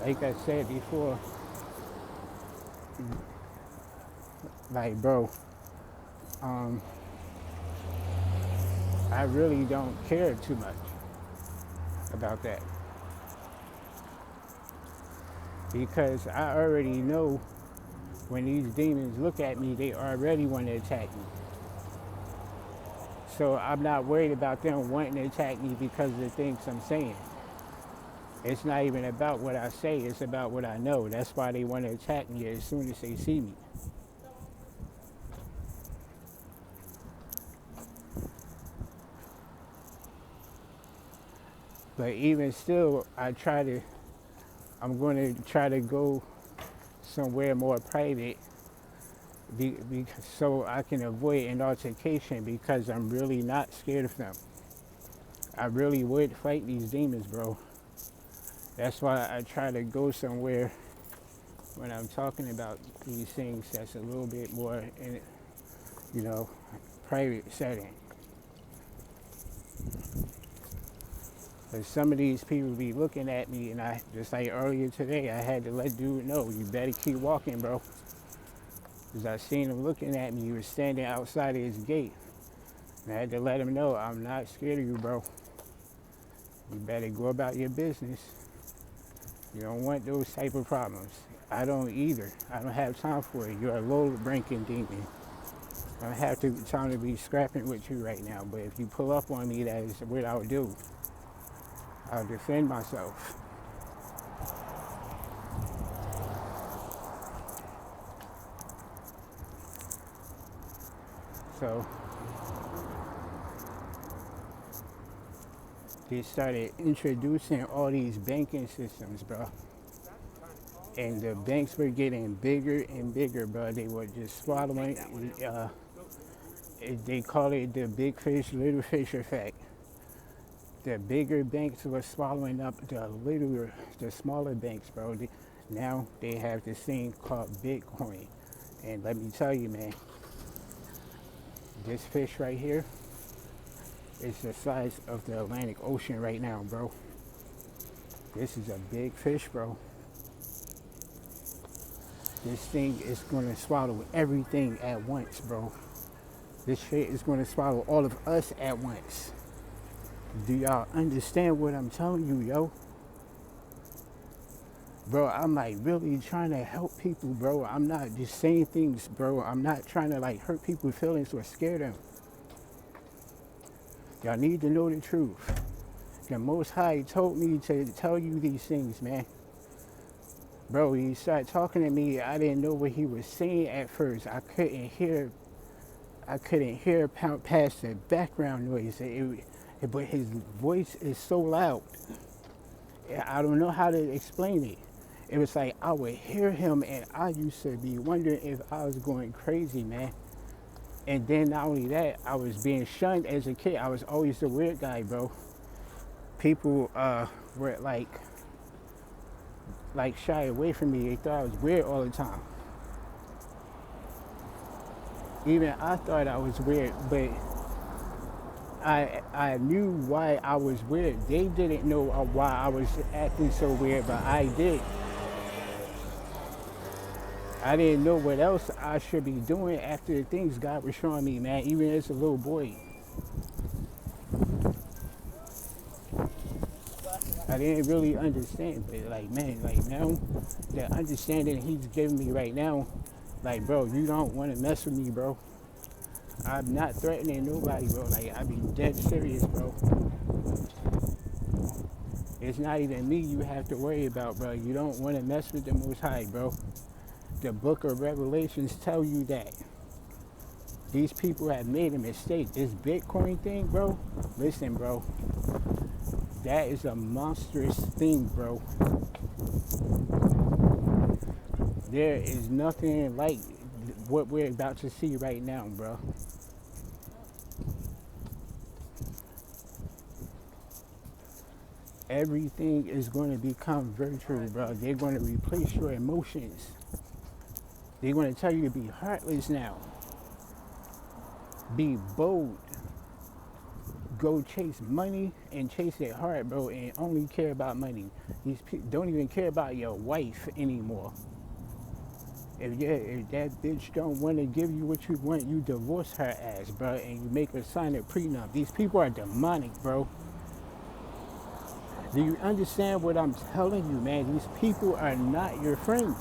Like I said before, like, bro, um, I really don't care too much about that because I already know when these demons look at me, they already want to attack me. So I'm not worried about them wanting to attack me because of the things I'm saying. It's not even about what I say, it's about what I know. That's why they want to attack me as soon as they see me. But even still, I'm going to try to go somewhere more private so I can avoid an altercation because I'm really not scared of them. I really would fight these demons, bro. That's why I try to go somewhere when I'm talking about these things that's a little bit more in, you know, private setting. But some of these people be looking at me, and I just like earlier today, I had to let dude know, you better keep walking, bro. Because I seen him looking at me. He was standing outside of his gate. And I had to let him know, I'm not scared of you, bro. You better go about your business. You don't want those type of problems. I don't either. I don't have time for it. You're a low-ranking demon. I don't have time to be scrapping with you right now. But if you pull up on me, that is what I'll do. I'll defend myself. So they started introducing all these banking systems, bro. And the banks were getting bigger and bigger, bro. They were just swallowing. They call it the big fish, little fish effect. The bigger banks were swallowing up the smaller banks, bro. Now they have this thing called Bitcoin. And let me tell you, man, this fish right here is the size of the Atlantic Ocean right now, bro. This is a big fish, bro. This thing is going to swallow everything at once, bro. This shit is going to swallow all of us at once. Do y'all understand what I'm telling you, yo? Bro, I'm like really trying to help people, bro. I'm not just saying things, bro. I'm not trying to like hurt people's feelings or scare them. Y'all need to know the truth. The Most High told me to tell you these things, man. Bro, he started talking to me. I didn't know what he was saying at first. I couldn't hear past the background noise. But his voice is so loud. I don't know how to explain it. It was like I would hear him and I used to be wondering if I was going crazy, man. And then not only that, I was being shunned as a kid. I was always the weird guy, bro. People were like shy away from me. They thought I was weird all the time. Even I thought I was weird, but I knew why I was weird. They didn't know why I was acting so weird, but I did. I didn't know what else I should be doing after the things God was showing me, man, even as a little boy. I didn't really understand, but like, man, like now, the understanding he's giving me right now, like, bro, you don't want to mess with me, bro. I'm not threatening nobody, bro. Like, I be dead serious, bro. It's not even me you have to worry about, bro. You don't want to mess with the Most High, bro. The book of Revelations tell you that. These people have made a mistake. This Bitcoin thing, bro, listen, bro. That is a monstrous thing, bro. There is nothing like what we're about to see right now, bro. Everything is going to become virtual, bro. They're going to replace your emotions. They're going to tell you to be heartless now. Be bold. go chase money and chase it hard, bro, and only care about money. These people don't even care about your wife anymore. If that bitch don't want to give you what you want, you divorce her ass, bro, and you make her sign a prenup. These people are demonic, bro. Do you understand what I'm telling you, man? These people are not your friends.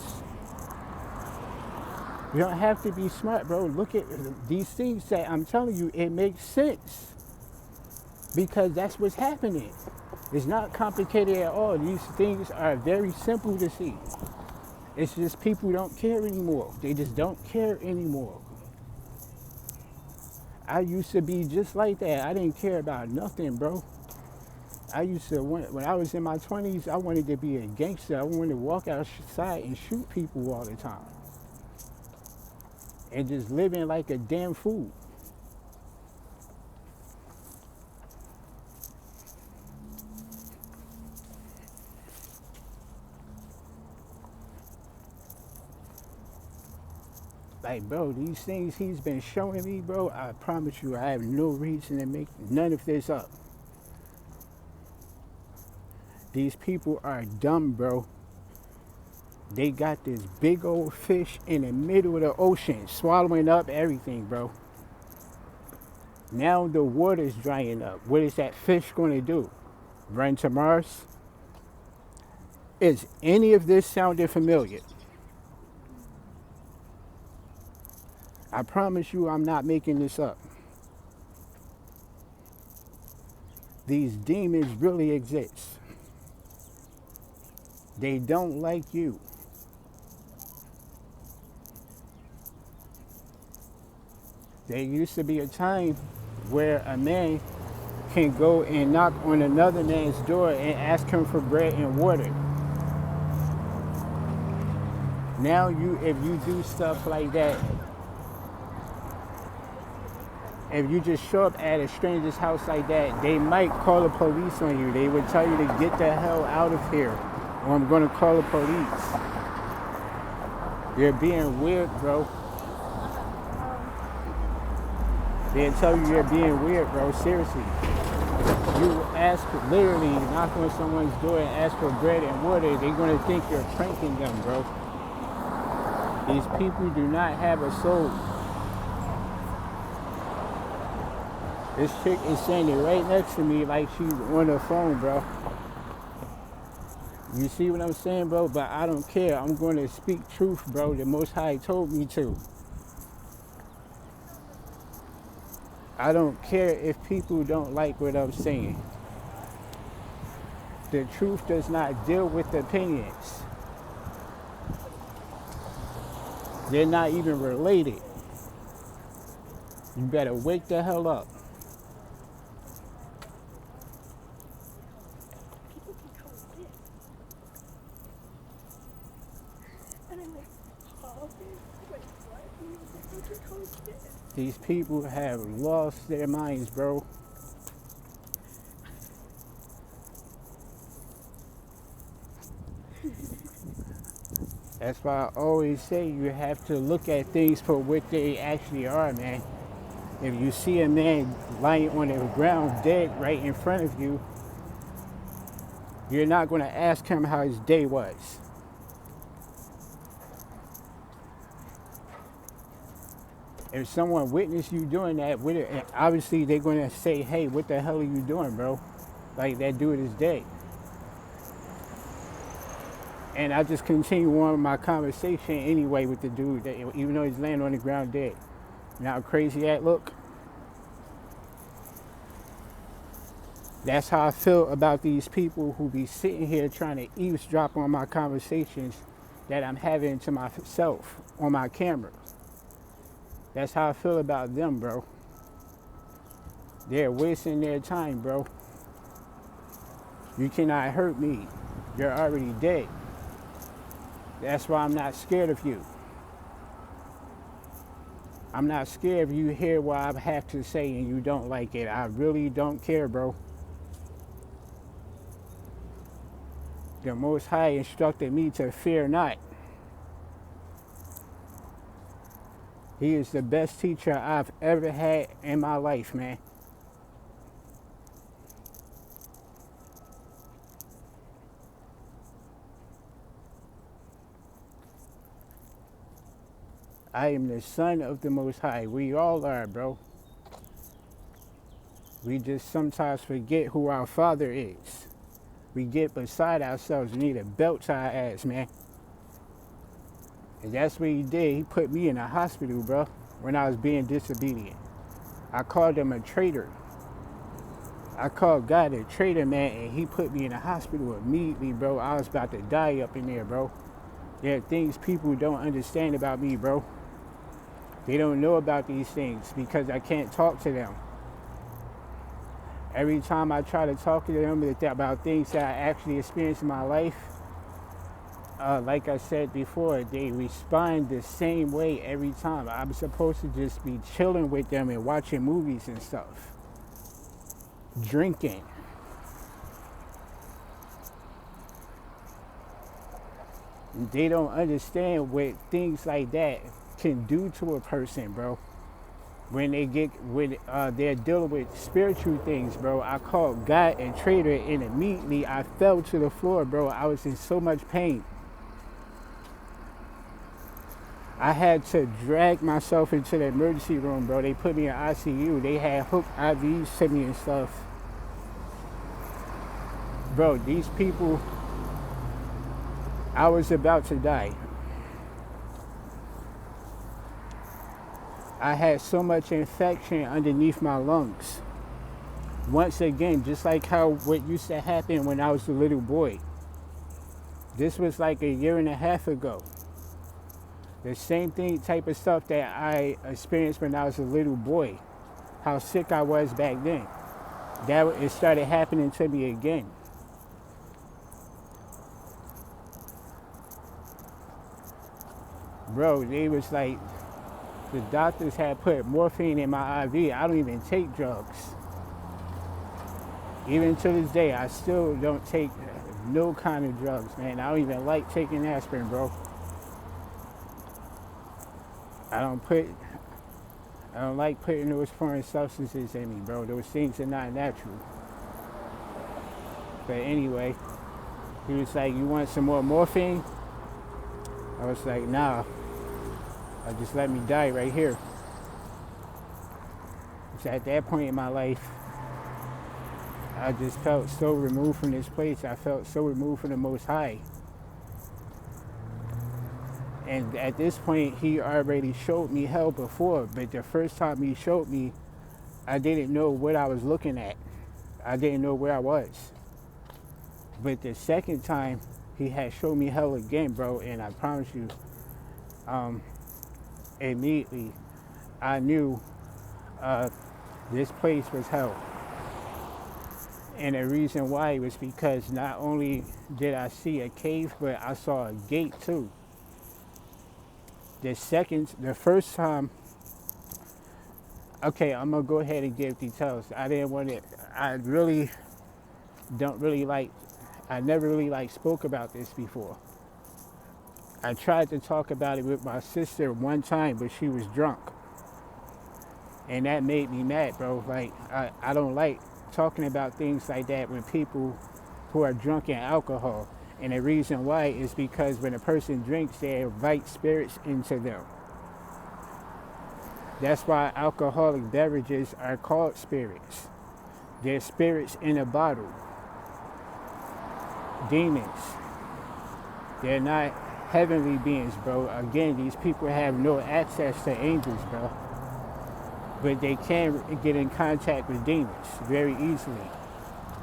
You don't have to be smart, bro. Look at these things that I'm telling you, it makes sense. Because that's what's happening. It's not complicated at all. These things are very simple to see. It's just people don't care anymore. They just don't care anymore. I used to be just like that. I didn't care about nothing, bro. I used to, when I was in my 20s, I wanted to be a gangster. I wanted to walk outside and shoot people all the time. And just living like a damn fool. Like, bro, these things he's been showing me, bro, I promise you, I have no reason to make none of this up. These people are dumb, bro. They got this big old fish in the middle of the ocean, swallowing up everything, bro. Now the water's drying up. What is that fish going to do? Run to Mars? Is any of this sounding familiar? I promise you I'm not making this up. These demons really exist. They don't like you. There used to be a time where a man can go and knock on another man's door and ask him for bread and water. Now if you do stuff like that, if you just show up at a stranger's house like that, they might call the police on you. They would tell you to get the hell out of here, or I'm gonna call the police. You're being weird, bro. They'll tell you you're being weird, bro. Seriously. You literally knock on someone's door and ask for bread and water, they're gonna think you're pranking them, bro. These people do not have a soul. This chick is standing right next to me like she's on the phone, bro. You see what I'm saying, bro? But I don't care. I'm going to speak truth, bro. The Most High told me to. I don't care if people don't like what I'm saying. The truth does not deal with opinions. They're not even related. You better wake the hell up. These people have lost their minds, bro. That's why I always say you have to look at things for what they actually are, man. If you see a man lying on the ground dead right in front of you, you're not going to ask him how his day was. If someone witnessed you doing that, obviously they're going to say, hey, what the hell are you doing, bro? Like, that dude is dead. And I just continue on with my conversation anyway with the dude, that, even though he's laying on the ground dead. You know how crazy that look? That's how I feel about these people who be sitting here trying to eavesdrop on my conversations that I'm having to myself on my camera. That's how I feel about them, bro. They're wasting their time, bro. You cannot hurt me. You're already dead. That's why I'm not scared of you. I'm not scared if you hear what I have to say and you don't like it. I really don't care, bro. The Most High instructed me to fear not. He is the best teacher I've ever had in my life, man. I am the son of the Most High. We all are, bro. We just sometimes forget who our Father is. We get beside ourselves. We need a belt to our ass, man. And that's what he did. He put me in a hospital, bro, when I was being disobedient. I called him a traitor. I called God a traitor, man, and he put me in a hospital immediately, bro. I was about to die up in there, bro. There are things people don't understand about me, bro. They don't know about these things because I can't talk to them. Every time I try to talk to them about things that I actually experienced in my life, like I said before, they respond the same way every time. I'm supposed to just be chilling with them and watching movies and stuff. Drinking. They don't understand what things like that can do to a person, bro. When they're dealing with spiritual things, bro. I called God a traitor, and immediately I fell to the floor, bro. I was in so much pain. I had to drag myself into the emergency room, bro. They put me in ICU. They had hooked IVs to me and stuff. Bro, these people, I was about to die. I had so much infection underneath my lungs. Once again, just like how what used to happen when I was a little boy. This was like a year and a half ago. The same thing, type of stuff that I experienced when I was a little boy. How sick I was back then. It started happening to me again. Bro, they was like, the doctors had put morphine in my IV. I don't even take drugs. Even to this day, I still don't take no kind of drugs, man. I don't even like taking aspirin, bro. I don't like putting those foreign substances in me, bro. Those things are not natural. But anyway, he was like, you want some more morphine? I was like, nah. Just let me die right here. So at that point in my life, I just felt so removed from this place. I felt so removed from the Most High. And at this point, he already showed me hell before. But the first time he showed me, I didn't know what I was looking at. I didn't know where I was. But the second time, he had showed me hell again, bro. And I promise you, immediately, I knew this place was hell. And the reason why was because not only did I see a cave, but I saw a gate too. The first time, okay, I'm gonna go ahead and give details. I never really spoke about this before. I tried to talk about it with my sister one time, but she was drunk. And that made me mad, bro. Like, I don't like talking about things like that when people who are drunk in alcohol. And the reason why is because when a person drinks, they invite spirits into them. That's why alcoholic beverages are called spirits. They're spirits in a bottle. Demons. They're not heavenly beings, bro. Again, these people have no access to angels, bro. But they can get in contact with demons very easily.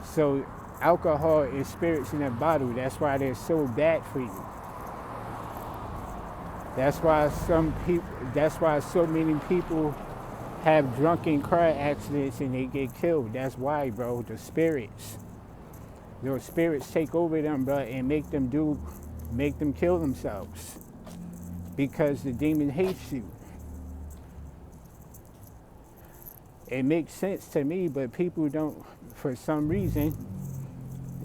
So alcohol is spirits in a bottle. That's why they're so bad for you. That's why so many people have drunken car accidents and they get killed. That's why, bro. The spirits. Those spirits take over them, bro, and make them kill themselves. Because the demon hates you. It makes sense to me, but people don't, for some reason,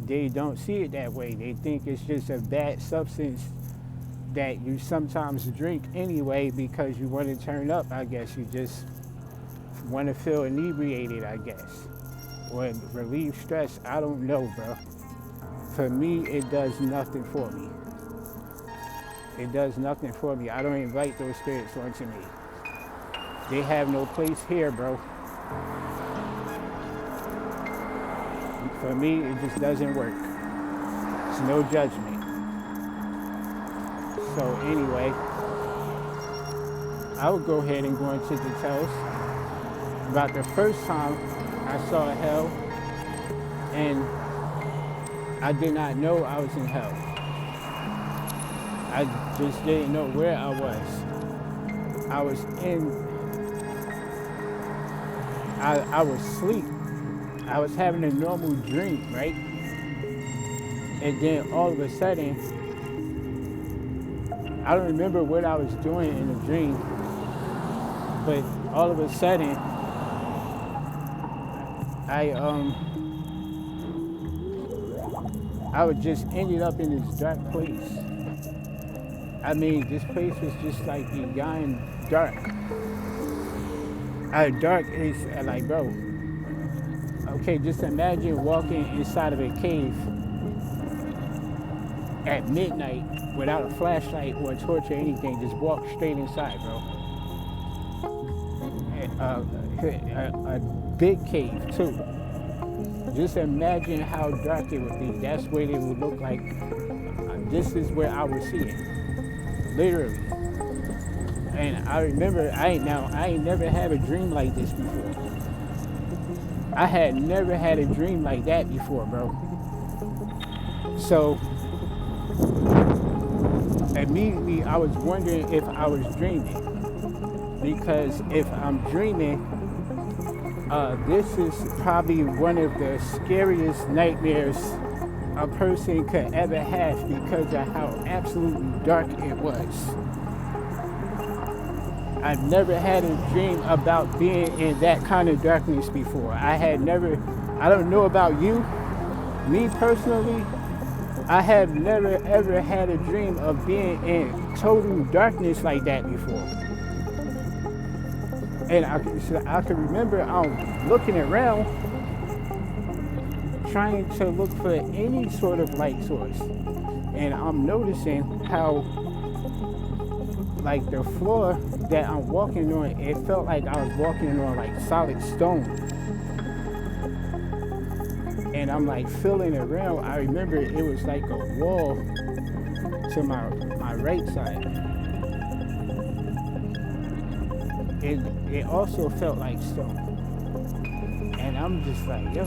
they don't see it that way. They think it's just a bad substance that you sometimes drink anyway because you want to turn up, I guess. You just want to feel inebriated, I guess. Or relieve stress. I don't know, bro. For me, it does nothing for me. It does nothing for me. I don't invite those spirits onto me. They have no place here, bro. For me, it just doesn't work. It's no judgment. So anyway, I would go ahead and go into details about the first time I saw hell, and I did not know I was in hell. I just didn't know where I was. I was asleep. I was having a normal dream, right? And then all of a sudden, I don't remember what I was doing in the dream, but all of a sudden, I would just ended up in this dark place. I mean, this place was just like beyond dark. Dark is like, bro. Okay, just imagine walking inside of a cave at midnight without a flashlight or a torch or anything. Just walk straight inside, bro. A big cave too. Just imagine how dark it would be. That's what it would look like. This is where I would see it, literally. And I remember, I ain't never had a dream like this before. I had never had a dream like that before, bro. So immediately I was wondering if I was dreaming. Because if I'm dreaming, this is probably one of the scariest nightmares a person could ever have because of how absolutely dark it was. I've never had a dream about being in that kind of darkness before. I don't know about you, me personally, I have never ever had a dream of being in total darkness like that before. And I can remember looking around, trying to look for any sort of light source. And I'm noticing how, like, the floor that I'm walking on, it felt like I was walking on like solid stone. And I'm like feeling around. I remember it was like a wall to my right side. It also felt like stone. And I'm just like, yo.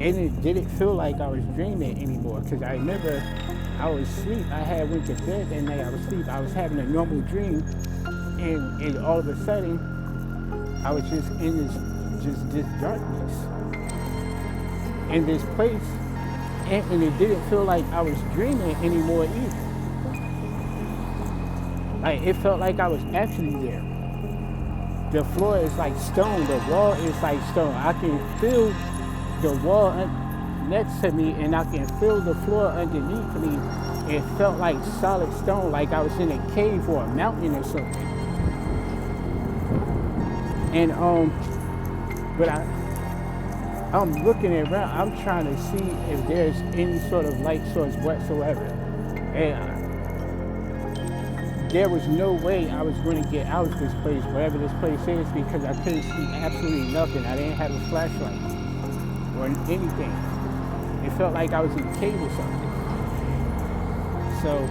And it didn't feel like I was dreaming anymore, because I remember I was asleep. I went to bed that night. I was asleep. I was having a normal dream, and all of a sudden, I was just in this darkness, in this place, and it didn't feel like I was dreaming anymore either. Like, it felt like I was actually there. The floor is like stone. The wall is like stone. I can feel the wall next to me, and I can feel the floor underneath me. It felt like solid stone, like I was in a cave or a mountain or something. And but I'm looking around. I'm trying to see if there's any sort of light source whatsoever. And there was no way I was going to get out of this place, wherever this place is, because I couldn't see absolutely nothing. I didn't have a flashlight or anything. It felt like I was in a cave or something. So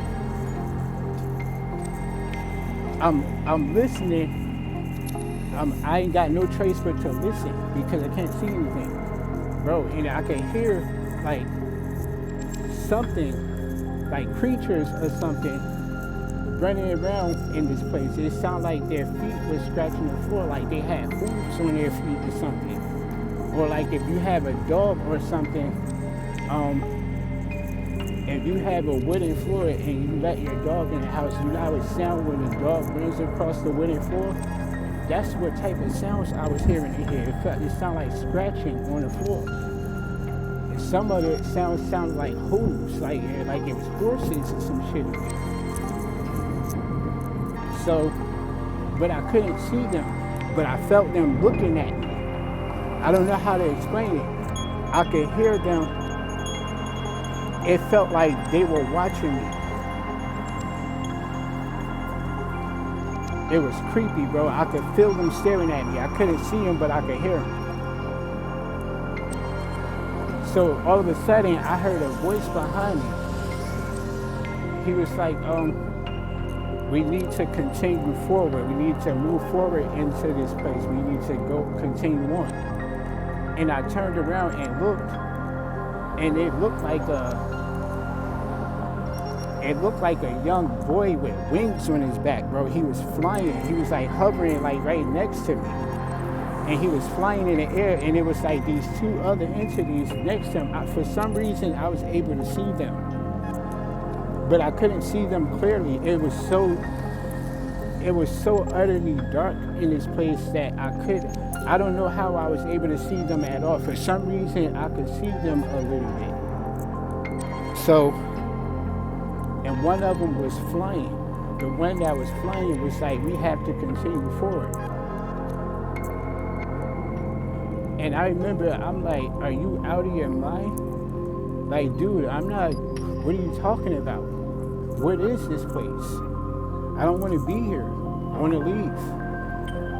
I'm listening. I ain't got no choice but to listen because I can't see anything, bro. And I can hear like something, like creatures or something, running around in this place. It sounded like their feet were scratching the floor, like they had hooves on their feet or something. Or like if you have a dog or something, if you have a wooden floor and you let your dog in the house, you know how it sounds when the dog runs across the wooden floor? That's what type of sounds I was hearing in here. It sounded like scratching on the floor. And some of the sounds sounded like hooves, like it was horses or some shit. So, but I couldn't see them, but I felt them looking at me. I don't know how to explain it. I could hear them. It felt like they were watching me. It was creepy, bro. I could feel them staring at me. I couldn't see them, but I could hear them. So all of a sudden, I heard a voice behind me. He was like, we need to continue forward. We need to move forward into this place. We need to go continue on. And I turned around and looked, and it looked like a young boy with wings on his back, bro. He was flying. He was like hovering like right next to me. And he was flying in the air, and it was like these two other entities next to him. For some reason, I was able to see them, but I couldn't see them clearly. It was so utterly dark in this place that I don't know how I was able to see them at all. For some reason, I could see them a little bit. So, and one of them was flying. The one that was flying was like, we have to continue forward. And I remember, I'm like, are you out of your mind? Like, dude, I'm not, what are you talking about? What is this place? I don't want to be here. I want to leave.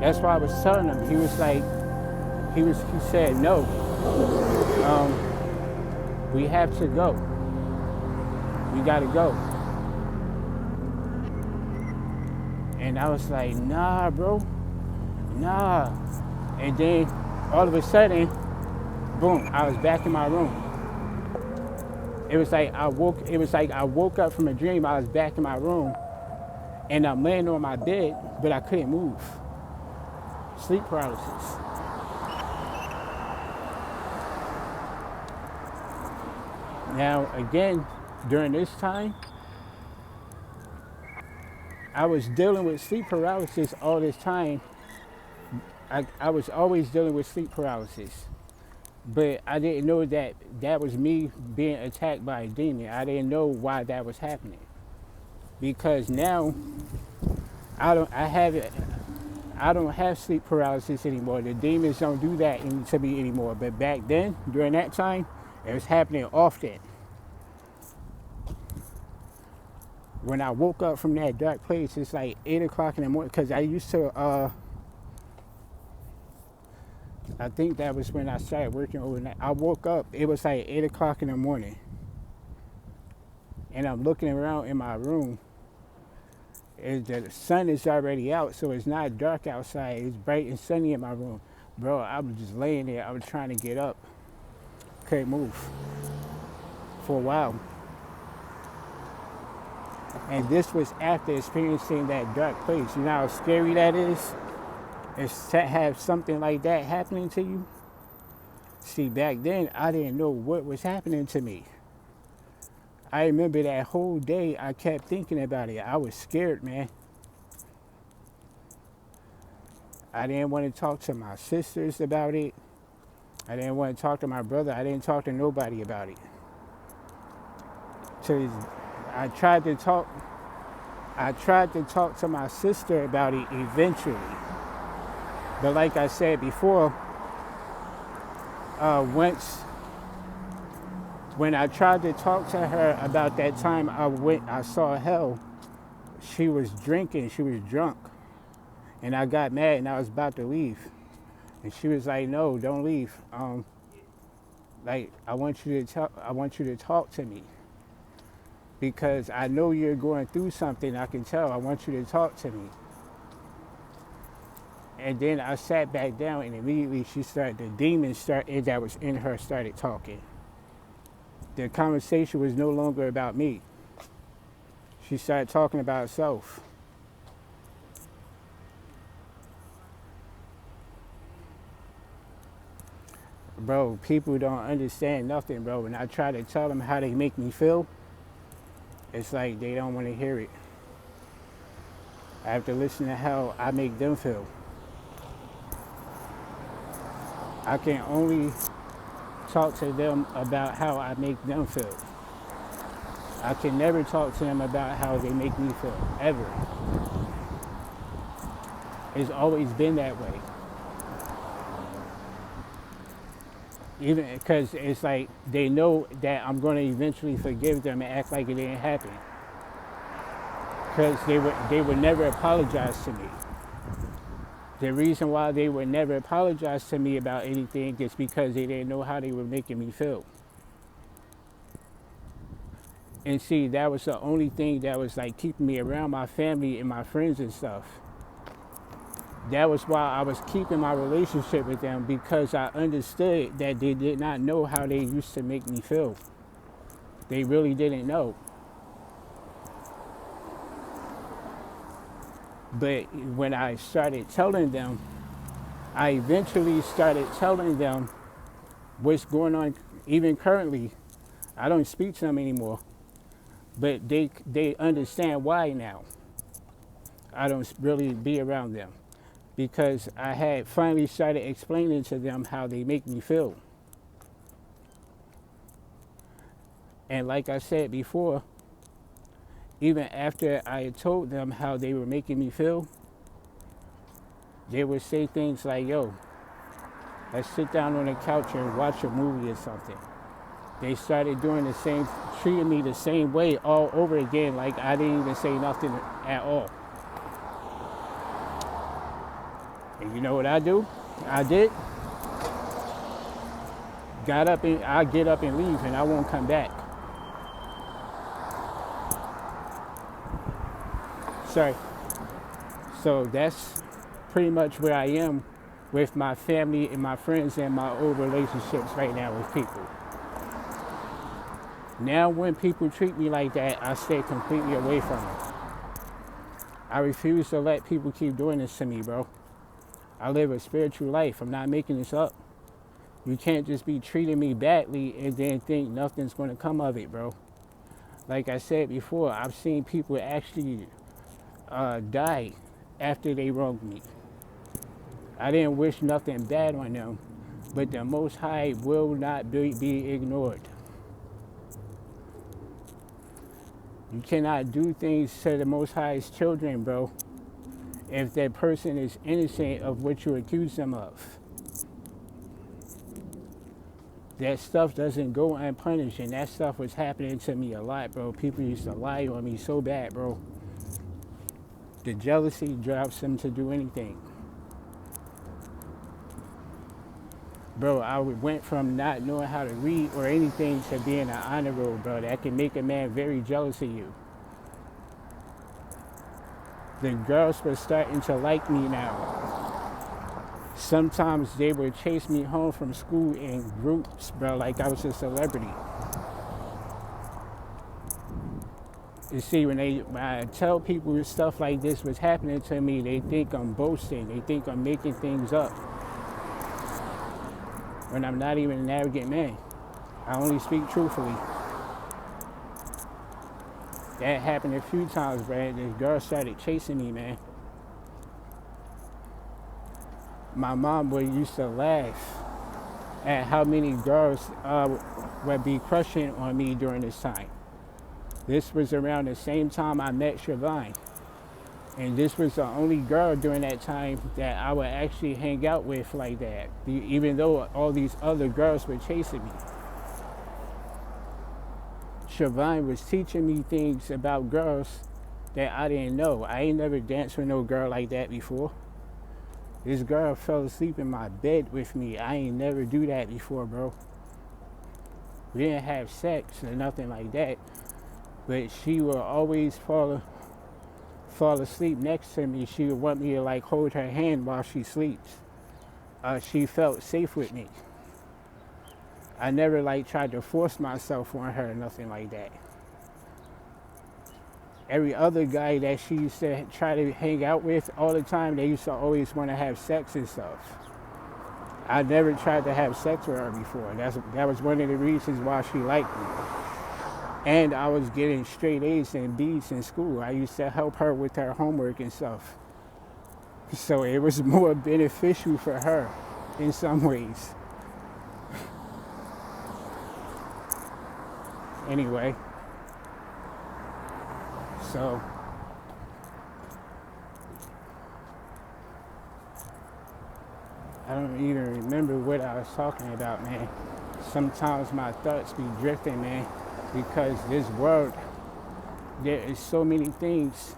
That's why I was telling him. He was like, he said, no, we have to go. We got to go. And I was like, nah, bro, nah. And then all of a sudden, boom, I was back in my room. It was like I woke up from a dream. I was back in my room, and I'm laying on my bed, but I couldn't move. Sleep paralysis. Now, again, during this time, I was dealing with sleep paralysis all this time. I was always dealing with sleep paralysis, but I didn't know that that was me being attacked by a demon. I didn't know why that was happening, because now I don't have sleep paralysis anymore. The demons don't do that to me anymore. But back then, during that time, it was happening often. When I woke up from that dark place, it's like 8 o'clock in the morning, because I used to, I think that was when I started working overnight. I woke up, it was like 8 o'clock in the morning, and I'm looking around in my room. The sun is already out, so it's not dark outside. It's bright and sunny in my room. Bro, I was just laying there. I was trying to get up. Couldn't move for a while. And this was after experiencing that dark place. You know how scary that is? It's to have something like that happening to you. See, back then, I didn't know what was happening to me. I remember that whole day I kept thinking about it. I was scared, man. I didn't want to talk to my sisters about it. I didn't want to talk to my brother. I didn't talk to nobody about it. So I tried to talk to my sister about it eventually. But like I said before, when I tried to talk to her about that time I saw hell, she was drinking, she was drunk. And I got mad and I was about to leave. And she was like, no, don't leave. I want you to talk to me. Because I know you're going through something, I can tell. I want you to talk to me. And then I sat back down, and immediately the demon that was in her started talking. The conversation was no longer about me. She started talking about herself. Bro, people don't understand nothing, bro. When I try to tell them how they make me feel, it's like they don't want to hear it. I have to listen to how I make them feel. I can only talk to them about how I make them feel. I can never talk to them about how they make me feel, ever. It's always been that way. Even because it's like they know that I'm going to eventually forgive them and act like it didn't happen. because they would never apologize to me. The reason why they would never apologize to me about anything is because they didn't know how they were making me feel. And see, that was the only thing that was like keeping me around my family and my friends and stuff. That was why I was keeping my relationship with them, because I understood that they did not know how they used to make me feel. They really didn't know. But when I started telling them, I eventually started telling them what's going on. Even currently, I don't speak to them anymore, but they understand why now. I don't really be around them, because I had finally started explaining to them how they make me feel. And like I said before, even after I had told them how they were making me feel, they would say things like, yo, let's sit down on the couch and watch a movie or something. They started doing the same, treating me the same way all over again, like I didn't even say nothing at all. And you know what I do? I did. I get up and leave, and I won't come back. Sorry. So that's pretty much where I am with my family and my friends and my old relationships right now with people. Now when people treat me like that, I stay completely away from them. I refuse to let people keep doing this to me, bro. I live a spiritual life. I'm not making this up. You can't just be treating me badly and then think nothing's going to come of it, bro. Like I said before, I've seen people actually die after they wronged me. I didn't wish nothing bad on them, but the Most High will not be ignored. You cannot do things to the Most High's children, bro, if that person is innocent of what you accuse them of. That stuff doesn't go unpunished, and that stuff was happening to me a lot, bro. People used to lie on me so bad, bro. The jealousy drives them to do anything. Bro, I went from not knowing how to read or anything to being an honor roll, bro. That can make a man very jealous of you. The girls were starting to like me now. Sometimes they would chase me home from school in groups, bro, like I was a celebrity. You see, when I tell people stuff like this was happening to me, they think I'm boasting. They think I'm making things up. When I'm not even an arrogant man. I only speak truthfully. That happened a few times, bro. This girl started chasing me, man. My mom used to laugh at how many girls would be crushing on me during this time. This was around the same time I met Siobhan. And this was the only girl during that time that I would actually hang out with like that, even though all these other girls were chasing me. Siobhan was teaching me things about girls that I didn't know. I ain't never danced with no girl like that before. This girl fell asleep in my bed with me. I ain't never do that before, bro. We didn't have sex or nothing like that. But she will always fall asleep next to me. She would want me to like hold her hand while she sleeps. She felt safe with me. I never like tried to force myself on her or nothing like that. Every other guy that she used to try to hang out with all the time, they used to always want to have sex and stuff. I never tried to have sex with her before. That was one of the reasons why she liked me. And I was getting straight A's and B's in school. I used to help her with her homework and stuff. So it was more beneficial for her in some ways. Anyway, so I don't even remember what I was talking about, man. Sometimes my thoughts be drifting, man, because this world, there is so many things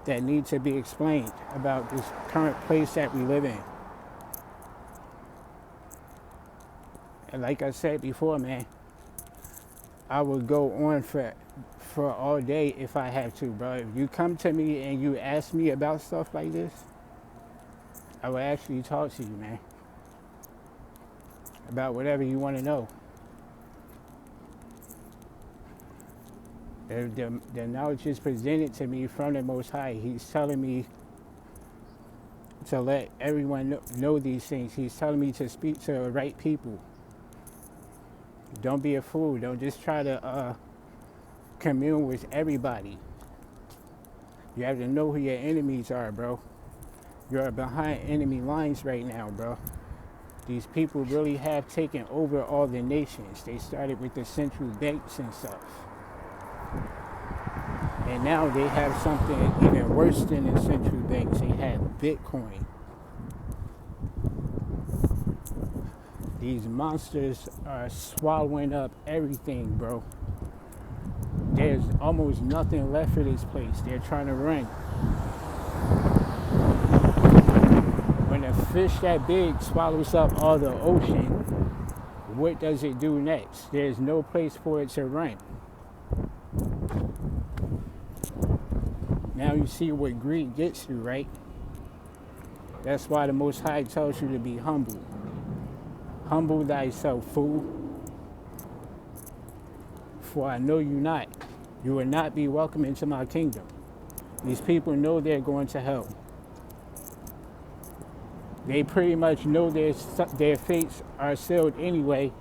that need to be explained about this current place that we live in. And like I said before, man, I would go on for all day if I have to, bro. If you come to me and you ask me about stuff like this, I will actually talk to you, man, about whatever you want to know. The knowledge is presented to me from the Most High. He's telling me to let everyone know these things. He's telling me to speak to the right people. Don't be a fool. Don't just try to commune with everybody. You have to know who your enemies are, bro. You're behind enemy lines right now, bro. These people really have taken over all the nations. They started with the central banks and stuff. And now they have something even worse than the central banks. They have Bitcoin. These monsters are swallowing up everything, bro. There's almost nothing left for this place. They're trying to run. When a fish that big swallows up all the ocean, what does it do next? There's no place for it to run. Now you see what greed gets you, right? That's why the Most High tells you to be humble. Humble thyself, fool. For I know you not. You will not be welcome into my kingdom. These people know they're going to hell. They pretty much know their fates are sealed anyway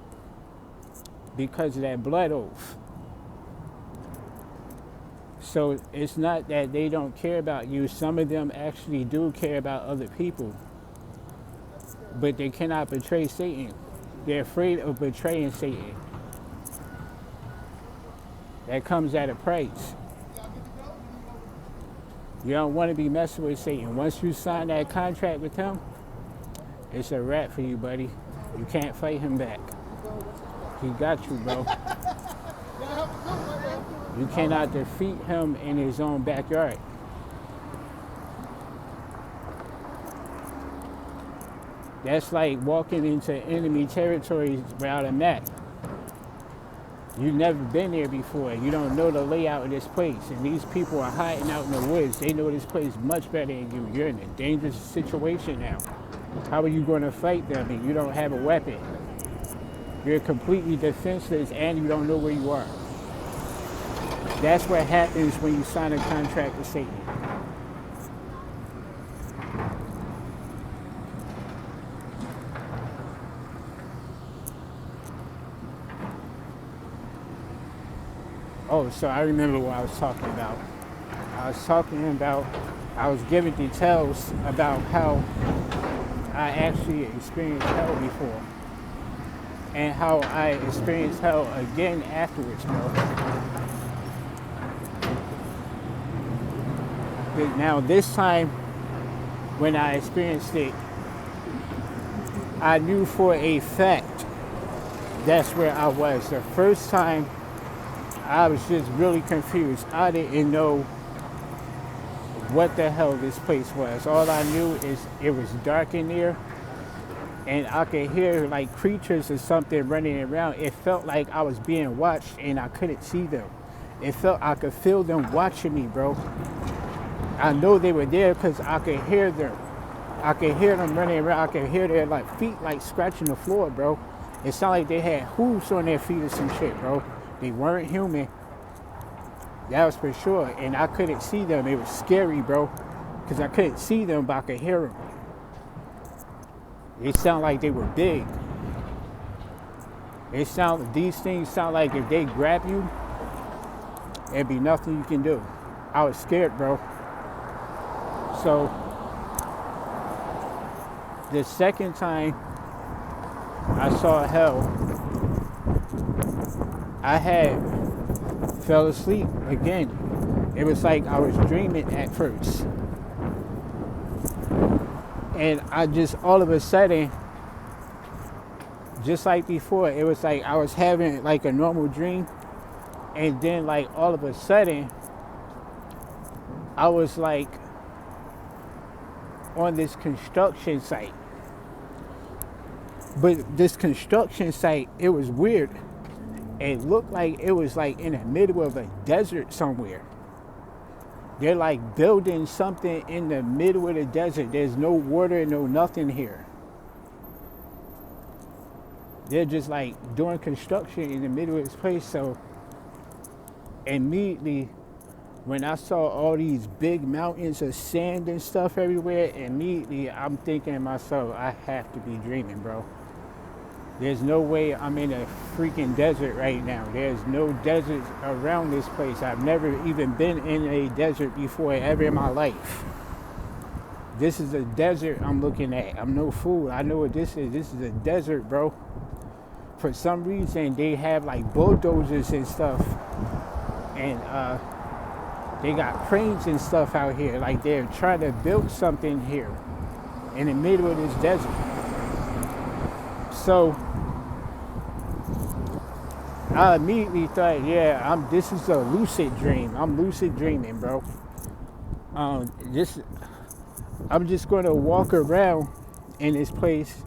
because of that blood oath. So it's not that they don't care about you. Some of them actually do care about other people. But they cannot betray Satan. They're afraid of betraying Satan. That comes at a price. You don't want to be messing with Satan. Once you sign that contract with him, it's a wrap for you, buddy. You can't fight him back. He got you, bro. You cannot defeat him in his own backyard. That's like walking into enemy territories without a map. You've never been there before. You don't know the layout of this place. And these people are hiding out in the woods. They know this place much better than you. You're in a dangerous situation now. How are you going to fight them if you don't have a weapon? You're completely defenseless and you don't know where you are. That's what happens when you sign a contract with Satan. Oh, so I remember what I was talking about. I was giving details about how I actually experienced hell before. And how I experienced hell again afterwards, bro. But now this time, when I experienced it, I knew for a fact that's where I was. The first time, I was just really confused. I didn't know what the hell this place was. All I knew is it was dark in there and I could hear like creatures or something running around. It felt like I was being watched and I couldn't see them. It felt I could feel them watching me, bro. I know they were there because I could hear them. I could hear them running around. I could hear their like feet like scratching the floor, bro. It sounded like they had hooves on their feet or some shit, bro. They weren't human. That was for sure. And I couldn't see them. It was scary, bro. Because I couldn't see them, but I could hear them. They sound like they were big. These things sound like if they grab you, there'd be nothing you can do. I was scared, bro. So, the second time I saw hell, I had fell asleep again. It was like I was dreaming at first. And I just, all of a sudden, just like before, it was like I was having like a normal dream. And then like all of a sudden, I was like on this construction site. But this construction site, it was weird. It looked like it was like in the middle of a desert somewhere. They're like building something in the middle of the desert. There's no water, no nothing here. They're just like doing construction in the middle of this place. So immediately, when I saw all these big mountains of sand and stuff everywhere, immediately I'm thinking to myself, I have to be dreaming, bro. There's no way I'm in a freaking desert right now. There's no deserts around this place. I've never even been in a desert before ever in my life. This is a desert I'm looking at. I'm no fool. I know what this is. This is a desert, bro. For some reason, they have like bulldozers and stuff. And they got cranes and stuff out here. Like they're trying to build something here in the middle of this desert. So I immediately thought, yeah, this is a lucid dream. I'm lucid dreaming, bro. I'm just going to walk around in this place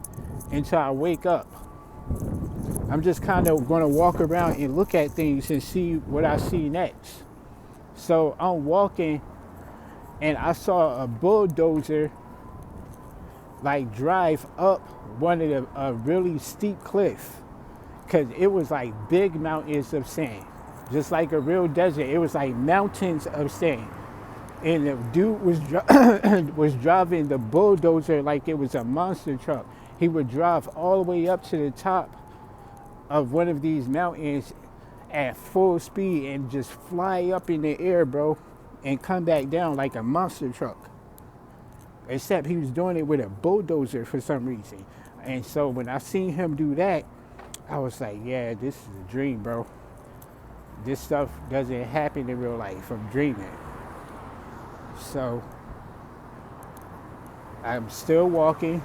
until I wake up. I'm just kind of going to walk around and look at things and see what I see next. So I'm walking and I saw a bulldozer like drive up one of a really steep cliff, because it was like big mountains of sand, just like a real desert. It was like mountains of sand, and the dude was was driving the bulldozer like it was a monster truck. He would drive all the way up to the top of one of these mountains at full speed and just fly up in the air, bro, and come back down like a monster truck. Except he was doing it with a bulldozer for some reason. And so when I seen him do that, I was like, yeah, this is a dream, bro. This stuff doesn't happen in real life. I'm dreaming. So I'm still walking.